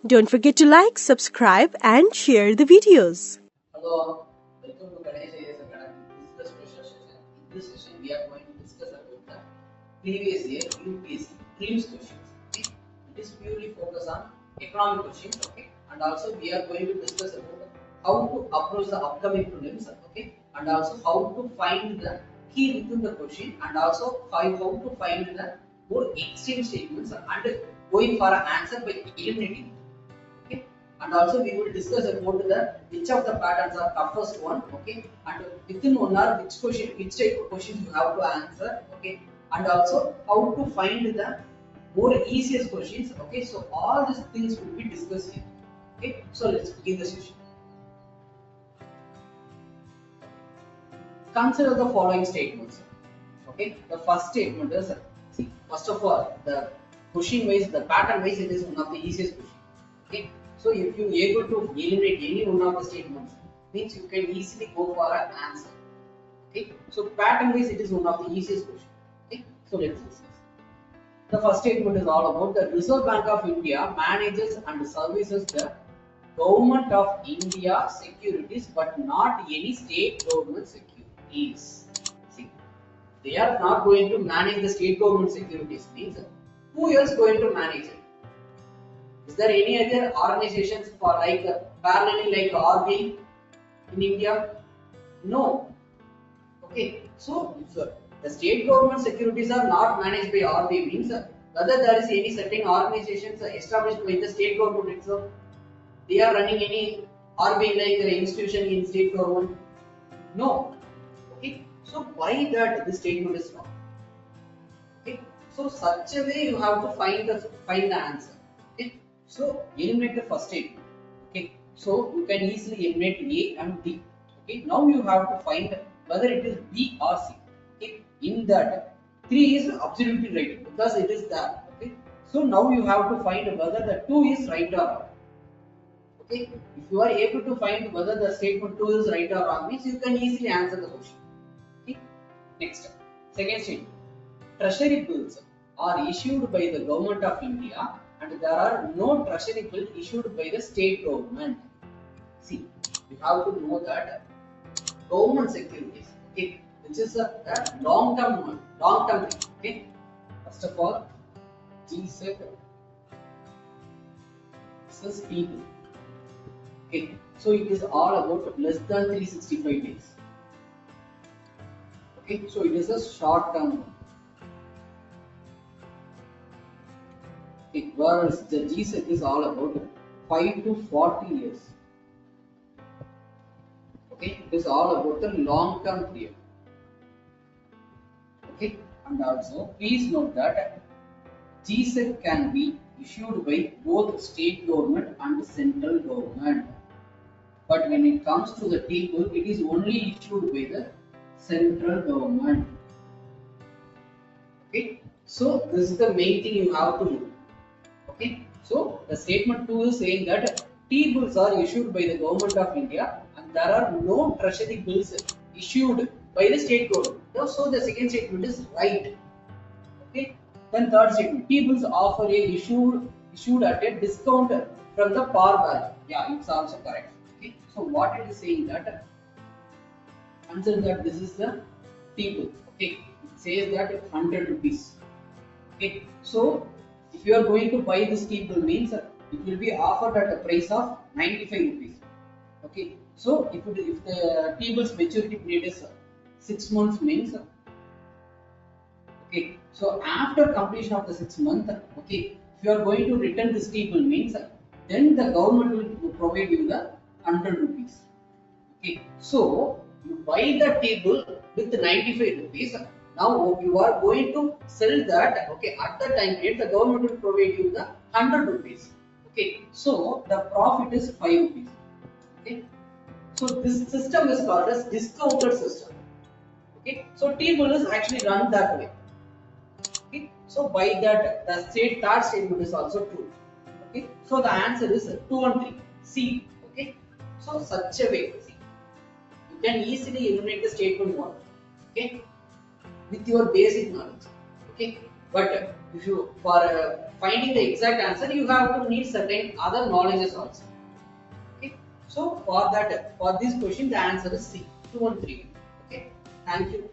Don't forget to like, subscribe and share the videos. Hello, welcome to Ganesh IAS Academy. This is the special session. In this session, we are going to discuss about the previous year UPSC Prelims questions. Okay? It is purely focused on economic questions. Okay, and also we are going to discuss about how to approach the upcoming prelims. Okay, and also how to find the key within the question, and also how to find the more extreme statements and going for an answer by eliminating. Okay, and also we will discuss about the which of the patterns are toughest one. Okay, and within one hour which type of questions you have to answer. Okay, and also how to find the more easiest questions. Okay, so all these things will be discussed here. Okay, so let's begin the session. Consider the following statements. Okay, the first statement is, see, first of all, the question wise, the pattern wise, it is one of the easiest question. Okay, so if you able to eliminate any one of the statements, means you can easily go for an answer. Okay, so pattern wise, it is one of the easiest question. Okay, so let's discuss. The first statement is all about the Reserve Bank of India manages and services the Government of India securities, but not any state government securities. See, they are not going to manage the state government securities. Means who else going to manage it? Is there any other organizations for like parallelly like RBI in India? No. Okay, so if the state government securities are not managed by RBI, means whether there is any certain organizations established by the state government itself, they are running any RBI like institution in state government? No. Okay, so why that this statement is wrong? Okay, so such a way you have to find the answer. Okay, so eliminate the first statement. Okay, so you can easily eliminate A and D. Okay, now you have to find whether it is B or C. Okay, in that 3 is absolutely right because it is there. Okay, so now you have to find whether the 2 is right or wrong. Okay, if you are able to find whether the statement 2 is right or wrong, means you can easily answer the question. Okay, next, second statement. Treasury bills are issued by the Government of India and there are no treasury bills issued by the state government. See, you have to know that government securities, okay, which is a long-term thing. Okay, first of all, GSEC, this is people. Okay, so it is all about less than 365 days. Okay, so it is a short-term one. Okay, whereas the GSEC is all about 5 to 40 years. Okay, it is all about the long-term period. Okay, and also please note that GSEC can be issued by both state government and central government. But when it comes to the T-bill, it is only issued by the central government. Okay, so this is the main thing you have to know. Okay, so the statement 2 is saying that T-bills are issued by the Government of India and there are no treasury bills issued by the state government. So the second statement is right. Okay, then third statement, T-bills offer a issued at a discount from the par value. Yeah, it's also correct. Okay, so what it is saying that answer that this is the T-bill. Okay, it says that 100 rupees. Okay, so if you are going to buy this T-bill, means it will be offered at a price of 95 rupees. Okay, so if the T-bill's maturity period is 6 months, means okay, so after completion of the 6 month, okay, if you are going to return this T-bill, means then the government will provide you the 100 rupees. Okay, so you buy the T-bill with 95 rupees. Now you are going to sell that. Okay, at the time period, the government will provide you the 100 rupees. Okay, so the profit is 5 rupees. Okay, so this system is called as discounted system. Okay, so T-bill is actually run that way. Okay, so by that the third statement is also true. Okay, so the answer is 2 and 3. C. Okay, so such a way, see, you can easily eliminate the statement 1. Okay, with your basic knowledge. Okay, But if you for finding the exact answer, you have to need certain other knowledges also. Okay. So for that, for this question, the answer is C, 2 and 3. Okay. Thank you.